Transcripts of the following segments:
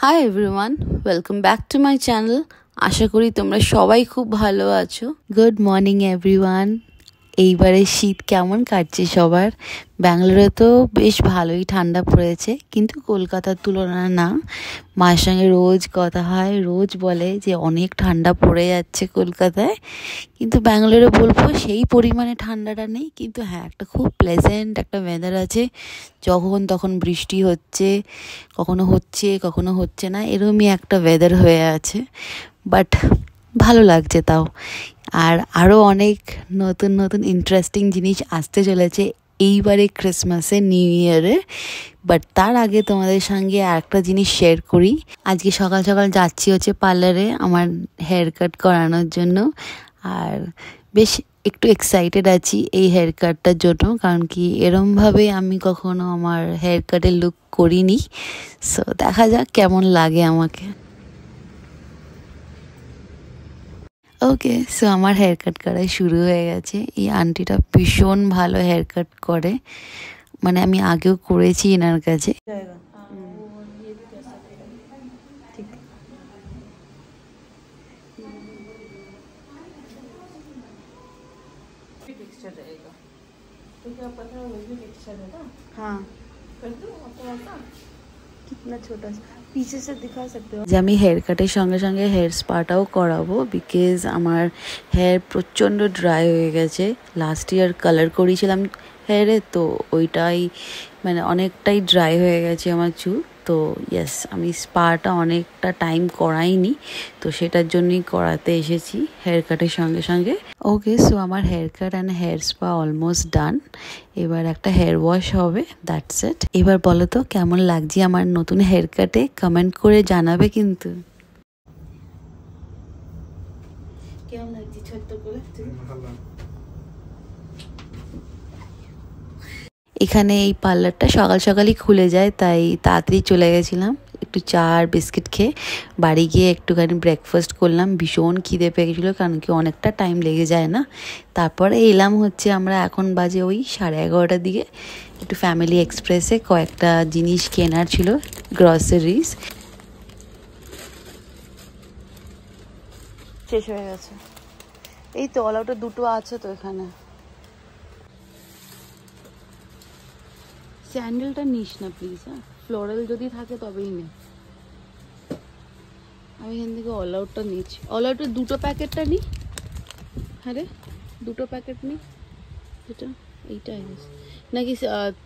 High everyone, welcome back to my channel. আশা করি তোমরা সবাই খুব ভালো আছো। Good morning everyone. এইবারে শীত কেমন কাটছে সবার? ব্যাঙ্গালোরে তো বেশ ভালোই ঠান্ডা পড়েছে, কিন্তু কলকাতার তুলনা না। মায়ের সঙ্গে রোজ কথা হয়, রোজ বলে যে অনেক ঠান্ডা পড়ে যাচ্ছে কলকাতায়, কিন্তু ব্যাঙ্গালোরে বলবো সেই পরিমাণে ঠান্ডাটা নেই। কিন্তু হ্যাঁ, একটা খুব প্লেজেন্ট একটা ওয়েদার আছে। যখন তখন বৃষ্টি হচ্ছে, কখনো হচ্ছে কখনো হচ্ছে না, এরকমই একটা ওয়েদার হয়ে আছে। বাট ভালো লাগছে তাও। আর আরও অনেক নতুন নতুন ইন্টারেস্টিং জিনিস আসতে চলেছে এইবারে ক্রিসমাসে, নিউ ইয়ারে। বাট তার আগে তোমাদের সঙ্গে আরেকটা জিনিস শেয়ার করি। আজকে সকাল সকাল যাচ্ছি হচ্ছে পার্লারে আমার হেয়ার কাট করানোর জন্য। আর বেশ একটু এক্সাইটেড আছি এই হেয়ার কাটটার জন্য, কারণ কি এরমভাবে আমি কখনো আমার হেয়ার কাটের লুক করিনি। সো দেখা যাক কেমন লাগে আমাকে। ওকে, সো আমার হেয়ার কাট করা শুরু হয়ে গেছে। এই আন্টিটা ভীষণ ভালো হেয়ার কাট করে, মানে আমি আগেও করেছি এনার কাছে। हाँ, कितना छोटा पीछे से दिखा सकते हो। যে আমি হেয়ার কাটের সঙ্গে সঙ্গে হেয়ার স্পাটাও করাবো, বিকজ আমার হেয়ার প্রচণ্ড ড্রাই হয়ে গেছে। লাস্ট ইয়ার কালার করিয়েছিলাম হেয়ারে, তো ওইটাই মানে অনেকটাই ড্রাই হয়ে গেছে আমার চুল। তো ইয়েস, আমি স্পাটা অনেকটা টাইম করাইনি, তো সেটার জন্যই করাতে এসেছি হেয়ার কাটের সঙ্গে সঙ্গে। ওকে, সো আমার hair cut and hair spa almost done. এবার একটা হেয়ার ওয়াশ হবে, দ্যাটস ইট। এবার বলো তো কেমন লাগছে আমার নতুন হেয়ার কাটে? কমেন্ট করে জানাবে কিন্তু। কেমন লাগছে ছোট্ট করে? এখানে এই পার্লারটা সকাল সকালই খুলে যায়, তাই তাড়াতাড়ি চলে গেছিলাম। একটু চা আর বিস্কিট খেয়ে বাড়ি গিয়ে একটুখানি ব্রেকফাস্ট করলাম। ভীষণ খিদে পেয়ে গেছিলো, কারণ কি অনেকটা টাইম লেগে যায় না। তারপরে এলাম হচ্ছে আমরা, এখন বাজে ওই 11:30টার দিকে, একটু ফ্যামিলি এক্সপ্রেসে কয়েকটা জিনিস কেনার ছিল, গ্রসারিজ। শেষ হয়ে গেছে। এই তো অল আউটে দুটো আছে তো এখানে। স্যান্ডেলটা নিস না প্লিজ, হ্যাঁ, ফ্লোরাল যদি থাকে তবেই নে। আমি এখান থেকে অল আউটটা নিচ্ছি। অল আউটের দুটো প্যাকেটটা নিই। হ্যাঁ রে, দুটো প্যাকেট নিই। এটা এইটা নাকি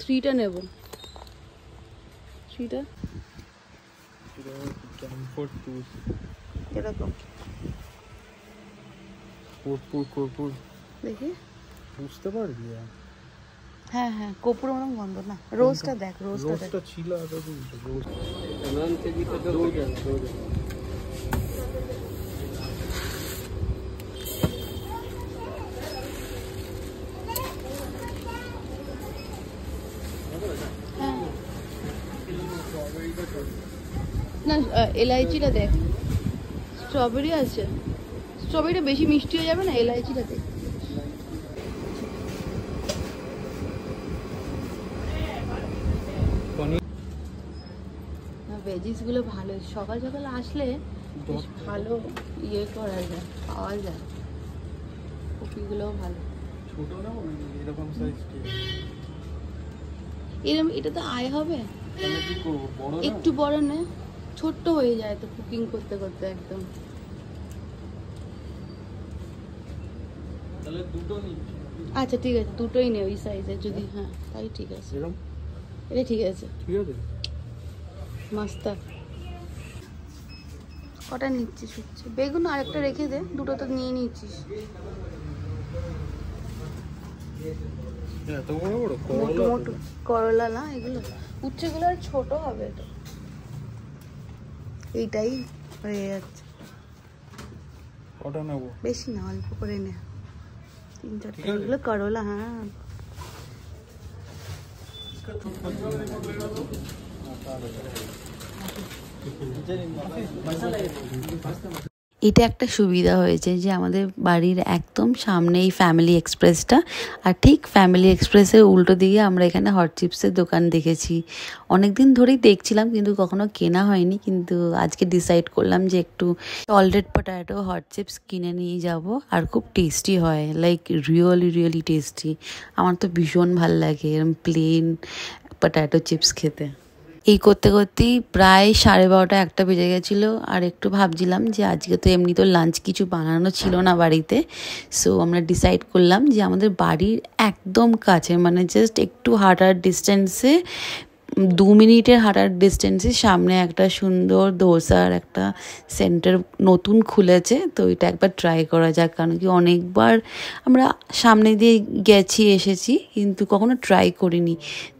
3টা নেব? 3টা এরকম দেখি, বুঝতে পারবি? হ্যাঁ হ্যাঁ, কপুর মতো গন্ধ না। রোজটা দেখ, রোজটা ছিল। না, এলাইচিটা দেখ। স্ট্রবেরি আছে, স্ট্রবেরিটা বেশি মিষ্টি হয়ে যাবে না, এলাইচিটা দেখ। ভেজিসগুলো ভালো, সকাল সকাল আসলে বেশ ভালো ইয়ে করা যায়, পাওয়া যায়। কপিগুলোও ভালো। এরকম এটা তো আয় হবে। একটু বড় নে, ছোট্ট হয়ে যায় তো কুকিং করতে করতে একদম। আচ্ছা ঠিক আছে, দুটোই নে ওই সাইজের যদি। হ্যাঁ তাই ঠিক আছে, এটা ঠিক আছে। মাস্তা কটা নিচ্ছিস? হচ্ছে বেগুন আরেকটা রেখে দে, দুটো তো নিয়ে নিচ্ছিস। মোটো করলা না এগুলো, উচ্ছেগুলো আর ছোট হবে তো। এইটাই হয়ে যাচ্ছে। বেশি না, অল্প করে নে, 3-4টা। এগুলো করলা। হ্যাঁ এটা একটা সুবিধা হয়েছে যে আমাদের বাড়ির একদম সামনে এই ফ্যামিলি এক্সপ্রেসটা, আর ঠিক ফ্যামিলি এক্সপ্রেসের উল্টো দিকে আমরা এখানে হট চিপসের দোকান দেখেছি। অনেক দিন ধরেই দেখছিলাম কিন্তু কখনো কেনা হয়নি, কিন্তু আজকে ডিসাইড করলাম যে একটু সল্টেড পটেটো হট চিপস কিনে নিয়ে যাব। আর খুব টেস্টি হয়, লাইক রিয়েলি টেস্টি। আমার তো ভীষণ ভাল লাগে এরকম প্লেন পটেটো চিপস খেতে। এই করতে করতেই প্রায় 12:30 একটা বেজে গেছিলো। আর একটু ভাবছিলাম যে আজকে তো এমনি তো লাঞ্চ কিছু বানানো ছিল না বাড়িতে, সো আমরা ডিসাইড করলাম যে আমাদের বাড়ির একদম কাছে, মানে জাস্ট একটু হাঁটার ডিস্টেন্সে, 2 মিনিটের হাঁটার ডিস্টেন্সে সামনে একটা সুন্দর ধোসার একটা সেন্টার নতুন খুলেছে। তো এটা একবার ট্রাই করা যাক, কারণ কি অনেকবার আমরা সামনে দিয়ে গেছি এসেছি কিন্তু কখনো ট্রাই করিনি।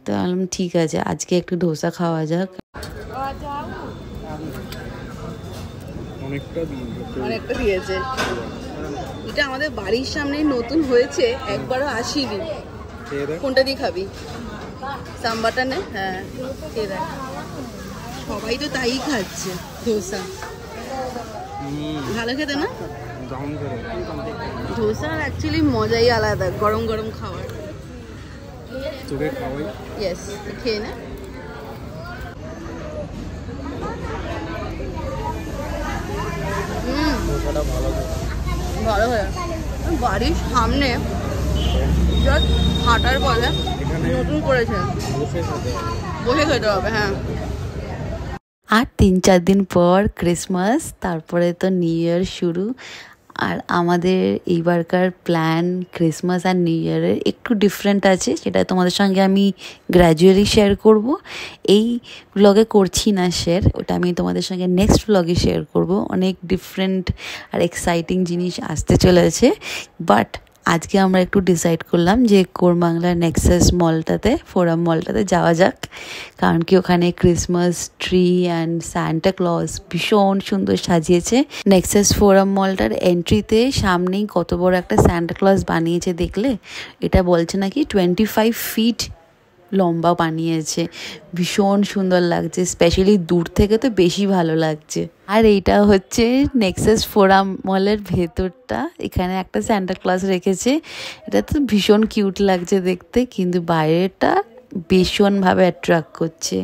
তো বললাম ঠিক আছে আজকে একটু ধোসা খাওয়া যাক। অনেকটা দিয়েছে। এটা আমাদের বাড়ির সামনে নতুন হয়েছে, একবারও আসিনি। কোনটা দিয়ে খাবি? সাম্বারটা নে। হ্যাঁ সবাই তো তাই খাচ্ছে ধোসা। ভালো খেতে না? ধোসার অ্যাকচুয়ালি মজাই আলাদা, গরম গরম খাওয়ার। ইয়েস, খেয়ে না। ভালো হয়। বাড়ির সামনে জাস্ট হাঁটার পথে নতুন করেছে, বসে খেতে হবে। হ্যাঁ, আর 3-4 দিন পর ক্রিসমাস, তারপরে তো নিউ ইয়ার শুরু। আর আমাদের এইবারকার প্ল্যান ক্রিসমাস আর নিউ ইয়ারের একটু ডিফারেন্ট আছে, সেটা তোমাদের সঙ্গে আমি গ্র্যাজুয়ালি শেয়ার করব। এই ব্লগে করছি না শেয়ার, ওটা আমি তোমাদের সঙ্গে নেক্সট ব্লগে শেয়ার করব। অনেক ডিফারেন্ট আর এক্সাইটিং জিনিস আসতে চলেছে। বাট আজকে আমরা একটু ডিসাইড করলাম যে কোরবাংলার নেক্সাস মলটাতে, ফোরাম মলটাতে যাওয়া যাক, কারণ কি ওখানে Christmas tree and Santa Claus ভীষণ সুন্দর সাজিয়েছে। নেক্সাস ফোরাম মলটার এন্ট্রিতে সামনেই কত বড় একটা সান্টা ক্লজ বানিয়েছে দেখলে। এটা বলছে নাকি 25 ফিট লম্বা বানিয়েছে, ভীষণ সুন্দর লাগছে, স্পেশালি দূর থেকে তো বেশি ভালো লাগছে। আর এইটা হচ্ছে নেক্সাস ফোরাম মলের ভেতরটা, এখানে একটা সান্টা ক্লজ রেখেছে। এটা তো ভীষণ কিউট লাগছে দেখতে, কিন্তু বাইরেটা ভীষণভাবে অ্যাট্রাক্ট করছে।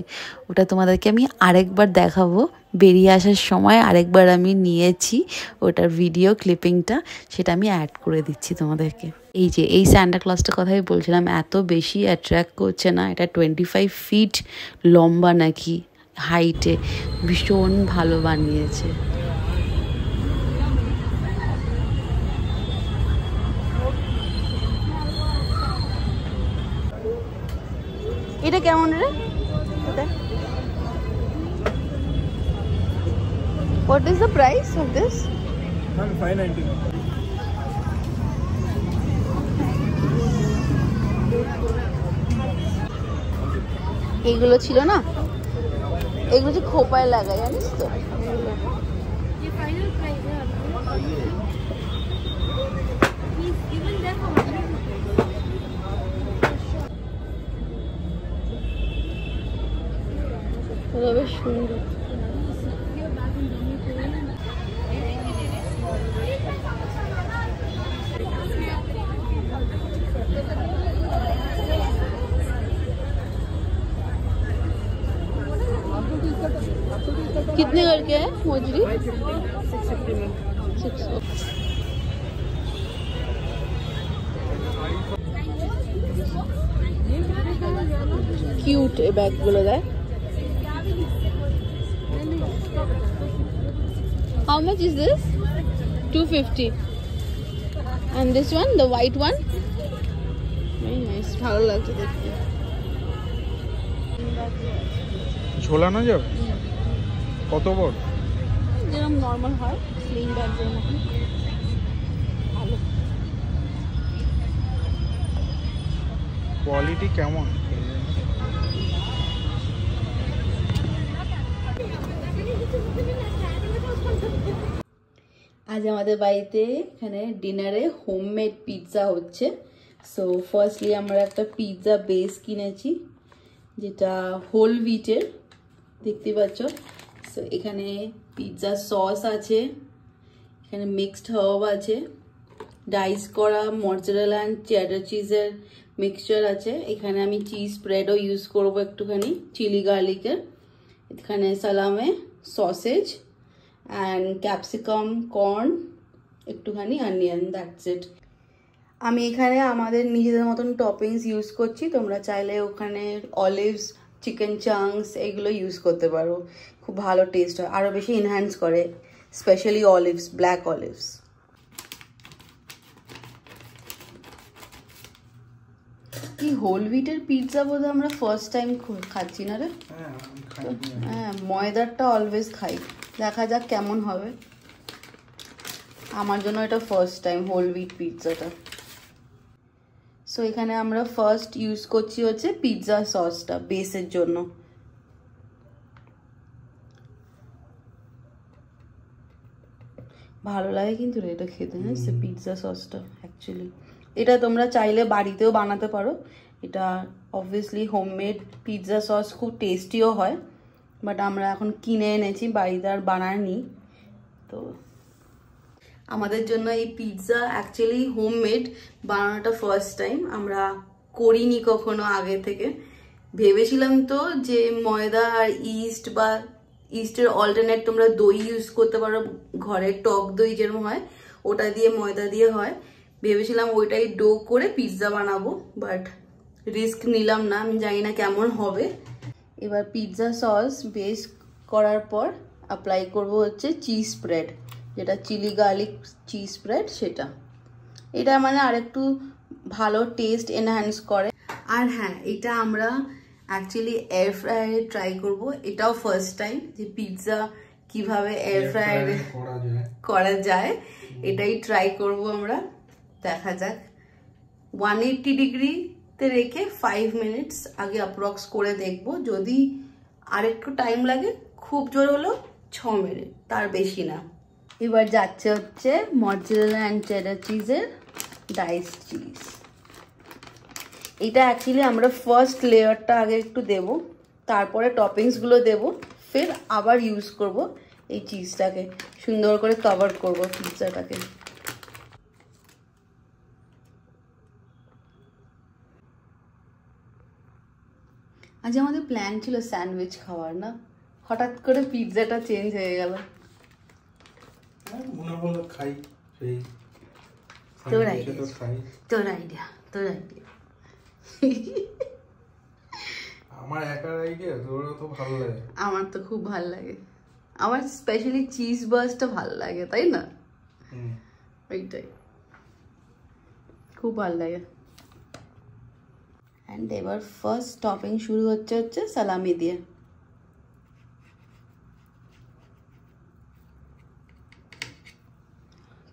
ওটা তোমাদেরকে আমি আরেকবার দেখাবো, বেরিয়ে আসার সময় আরেকবার আমি নিয়েছি ওটার ভিডিও ক্লিপিংটা, সেটা আমি অ্যাড করে দিচ্ছি তোমাদেরকে। এই যে এই সান্টা ক্লজটার কথাই বলছিলাম, এত বেশি অ্যাট্রাক্ট করছে না। এটা 25 ফিট লম্বা নাকি হাইটে, ভীষণ ভালো বানিয়েছে। এটা কেমন রে? What is the price of this? 590. এইগুলো ছিল না, এগুলো যে খোপায় লাগায় জানিস তো। বেশ সুন্দর। कितने करके है मोजरी? 650। क्यूट बैग गुलो है। How much is this? 250. And this one, the white one, very nice. ভালো লাগছে দেখতে। ঝোলানো যাবে? কত বড়? যেরকম নরমাল হয় স্লিং ব্যাগ যেরকম। ভালো কোয়ালিটি কেমন? আজ আমাদের বাড়িতে এখানে ডিনারে হোমমেড পিৎজা হচ্ছে। সো ফার্স্টলি আমরা একটা পিৎজা বেস কিনেছি, যেটা হোল হুইটের, দেখতে পাচ্ছ। সো এখানে পিৎজা সস আছে, এখানে মিক্সড হার্ব আছে, ডাইস করা মজরেলা অ্যান্ড চেডার চিজের মিক্সচার আছে। এখানে আমি চিজ স্প্রেডও ইউজ করব একটুখানি, চিলি গার্লিকের। এখানে সালামে, সসেজ অ্যান্ড ক্যাপসিকাম, কর্ন, একটুখানি অনিয়ন, দ্যাটস ইট। আমি এখানে আমাদের নিজেদের মতন টপিংস ইউজ করছি, তোমরা চাইলে ওখানে অলিভস, চিকেন চাংস এগুলো ইউজ করতে পারো, খুব ভালো টেস্ট হয়, আরও বেশি এনহ্যান্স করে, স্পেশালি অলিভস, ব্ল্যাক অলিভস। এই হোল হুইটের পিৎজা বোধহয় আমরা ফার্স্ট টাইম খাচ্ছি না রে? হ্যাঁ, ময়দারটা অলওয়েজ খাই, দেখা যাক কেমন হবে। আমার জন্য এটা ফার্স্ট টাইম হোল হুইট পিৎজাটা। সো এখানে আমরা ফার্স্ট ইউজ করছি হচ্ছে পিৎজা সসটা বেসের জন্য। ভালো লাগে কিন্তু এটা খেতে, হ্যাঁ পিৎজা সসটা অ্যাকচুয়ালি। এটা তোমরা চাইলে বাড়িতেও বানাতে পারো, এটা অবভিয়াসলি হোমমেড পিৎজা সস খুব টেস্টিও হয়, বাট আমরা এখন কিনে এনেছি, বাড়িতে আর বানাইনি। তো আমাদের জন্য এই পিৎজা অ্যাকচুয়ালি হোমমেড বানানোটা ফার্স্ট টাইম, আমরা করিনি কখনো আগে থেকে। ভেবেছিলাম তো যে ময়দা আর ইস্ট বা ইস্টের অল্টারনেট তোমরা দই ইউজ করতে পারো, ঘরের টক দই যেরকম হয় ওটা দিয়ে, ময়দা দিয়ে হয়, ভেবেছিলাম ওইটাই ডো করে পিৎজা বানাবো, বাট রিস্ক নিলাম না, আমি জানি না কেমন হবে। এবার পিৎজা সস বেস করার পর অ্যাপ্লাই করব হচ্ছে চিজ স্প্রেড, যেটা চিলি গার্লিক চিজ স্প্রেড, সেটা এটা মানে আরেকটু ভালো টেস্ট এনহ্যান্স করে। আর হ্যাঁ, এটা আমরা অ্যাকচুয়ালি এয়ার ফ্রায়ারে ট্রাই করব, এটাও ফার্স্ট টাইম যে পিৎজা কিভাবে এয়ার ফ্রায়ারে করা যায়, এটাই ট্রাই করব আমরা। দেখা যাক, 180 ডিগ্রিতে রেখে 5 মিনিটস আগে অ্যাপ্রক্স করে দেখব, যদি আরেকটু টাইম লাগে খুব জোর হলো 6 মিনিট, তার বেশি না। এবার যাচ্ছে হচ্ছে মজরেলা অ্যান্ড চেডার চিজের ডাইস চিজ। এটা অ্যাকচুয়ালি আমরা ফার্স্ট লেয়ারটা আগে একটু দেব, তারপরে টপিংসগুলো দেব, ফের আবার ইউজ করব এই চিজটাকে, সুন্দর করে কভার করব পিৎজাটাকে। আজ আমাদের প্ল্যান ছিল স্যান্ডউইচ খাওয়ার, না হঠাৎ করে পিৎজাটা চেঞ্জ হয়ে গেল। তোর আইডিয়া। আমার একার আইডিয়া, তোরও তো ভালো লাগে। আমার তো খুব ভালো লাগে, আমার স্পেশালি চিজ বার্স্টটা ভালো লাগে, তাই না? ওইটাই খুব ভালো লাগে। অ্যান্ড এবার ফার্স্ট টপিং শুরু হচ্ছে সালামি দিয়ে।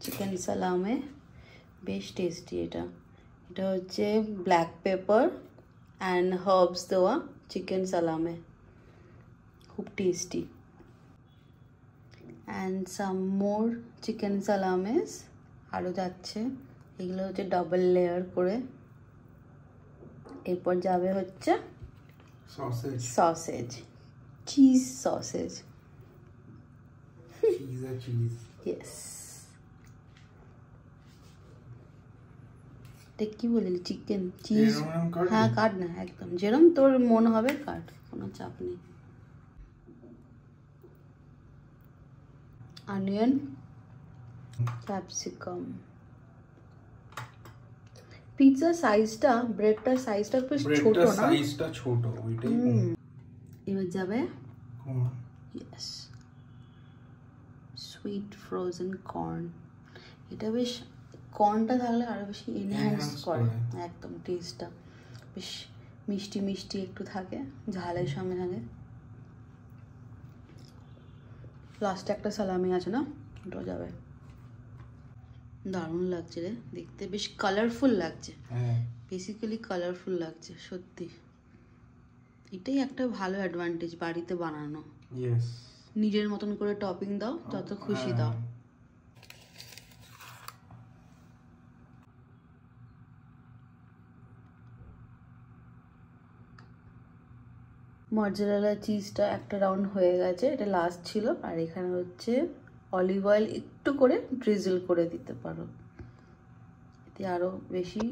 চিকেন সালামে বেশ টেস্টি এটা। এটা হচ্ছে ব্ল্যাক পেপার অ্যান্ড হার্বস দেওয়া চিকেন সালামে, খুব tasty. And some more chicken salamis আরও যাচ্ছে, এগুলো হচ্ছে ডাবল লেয়ার করে। এরপর যাবে হচ্ছে সসেজ, চিজ সসেজ, ইয়েস। কি বললি, চিকেন চিজ? হ্যাঁ কাট না, একদম যেরকম তোর মন হবে কাট, কোনো চাপ নেই। Onion, capsicum. পিৎজা সাইজটা, ব্রেডটার সাইজটা বেশ ছোট না? সাইজটা ছোট, ওইটাই। এবার যাবে ইয়েস সুইট ফ্রোজেন কর্ন। এটা বেশ, কর্নটা থাকলে আরো বেশি এনহ্যান্স করে একদম টেস্টটা, বেশ মিষ্টি মিষ্টি একটু থাকে ঝালের সঙ্গে সঙ্গে। লাস্টে একটা সালামি আছে না, ওটা যাবে। দারুণ লাগছে রে দেখতে, বেশ কালারফুল লাগছে, বেসিক্যালি কালারফুল লাগছে সত্যি। এটাই একটা ভালো অ্যাডভান্টেজ বাড়িতে বানানো, নিজের মতন করে টপিং দাও, যত খুশি দাও। মজরেলা চিজটা একটা রাউন্ড হয়ে গেছে, এটা লাস্ট ছিল। আর এখানে হচ্ছে অলিভ অয়েল একটু করে ড্রিজল করে দিতে পারো, এতে আরো বেশি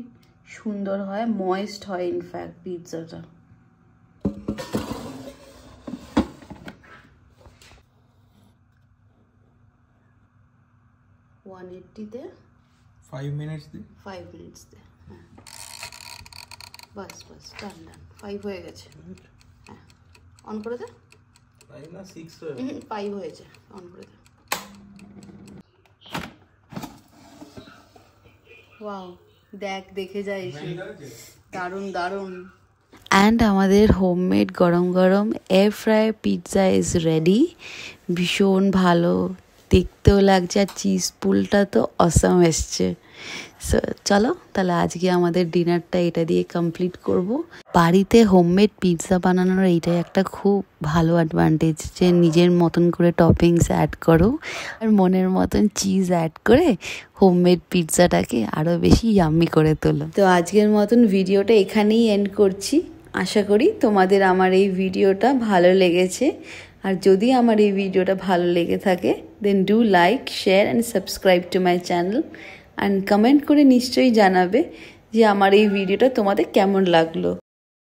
সুন্দর হয়, ময়েস্ট হয় ইনফ্যাক্ট পিৎজাটা। তে 5 মিনিটস দি 5 মিনিটস দে। হ্যাঁ বাস বাস, ডান ডান, 5 হয়ে গেছে। হ্যাঁ অন করে দে। 5 না 6 5 হয়েছে, অন করে দে। ওয়াও, দেখ, দেখে যাই, দারুণ দারুণ। অ্যান্ড আমাদের হোমমেড গরম গরম air fry pizza is ready. ভীষণ ভালো দেখতেও লাগছে, আর চিজ পুলটা তো অসাম এসছে। সো চলো তাহলে আজকে আমাদের ডিনারটা এটা দিয়ে কমপ্লিট করব। বাড়িতে হোমমেড পিৎজা বানানোর এইটাই একটা খুব ভালো অ্যাডভান্টেজ, যে নিজের মতন করে টপিংস অ্যাড করো আর মনের মতন চিজ অ্যাড করে হোমমেড পিৎজাটাকে আরও বেশি ইয়াম্মি করে তোলো। তো আজকের মতন ভিডিওটা এখানেই এন্ড করছি। আশা করি তোমাদের আমার এই ভিডিওটা ভালো লেগেছে, আর যদি আমার এই ভিডিওটা ভালো লেগে থাকে then do like, share and subscribe to my channel, and comment করে নিশ্চয়ই জানাবে যে আমার এই ভিডিওটা তোমাদের কেমন লাগলো।